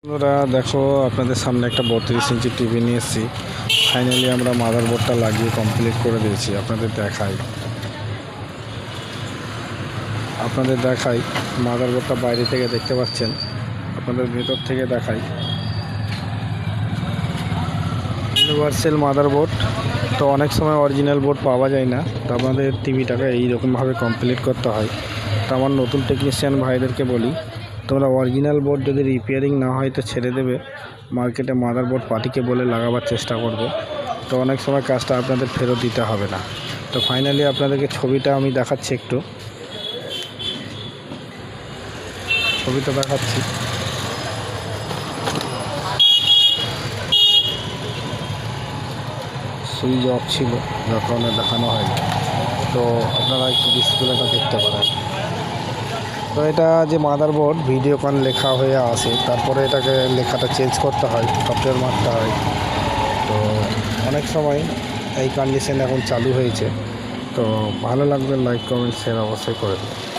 বন্ধুরা দেখো, আপনাদের সামনে একটা 32 ইঞ্চি টিভি নিয়ে এসেছি। ফাইনালি আমরা মাদারবোর্ডটা লাগিয়ে কমপ্লিট করে দিয়েছি। আপনাদের দেখাই মাদারবোর্ডটা বাইরে থেকে দেখতে পাচ্ছেন, আপনাদের ভেতর থেকে দেখাই। ইউনিভার্সাল মাদারবোর্ড তো অনেক সময় অরিজিনাল বোর্ড পাওয়া যায় না, তো আপনাদের টিভিটাকে এইরকমভাবে কমপ্লিট করতে হয়। তো আমার নতুন টেকনিশিয়ান ভাইদেরকে বলি, তোমরা অরিজিনাল বোর্ড যদি রিপেয়ারিং না হয় তো ছেড়ে দেবে, মার্কেটে মাদারবোর্ড পার্টিকে বলে লাগাবার চেষ্টা করবে। তো অনেক সময় কাজটা আপনাদের ফেরত দিতে হবে না। তো ফাইনালি আপনাদেরকে ছবিটা আমি দেখাচ্ছি, একটু ছবিটা দেখাচ্ছি। সুইচ অফ ছিল, যার কারণে দেখানো হয়নি। তো আপনারা একটু ডিসপ্লেটা দেখতে পারেন। তো এটা যে মাদারবোর্ড ভিডিওকন লেখা হয়ে আসে, তারপরে এটাকে লেখাটা চেঞ্জ করতে হয়, সফটওয়্যার মারতে হয়। তো অনেক সময় এই কন্ডিশন এখন চালু হয়েছে। তো ভালো লাগবে, লাইক কমেন্ট শেয়ার অবশ্যই করে দেবেন।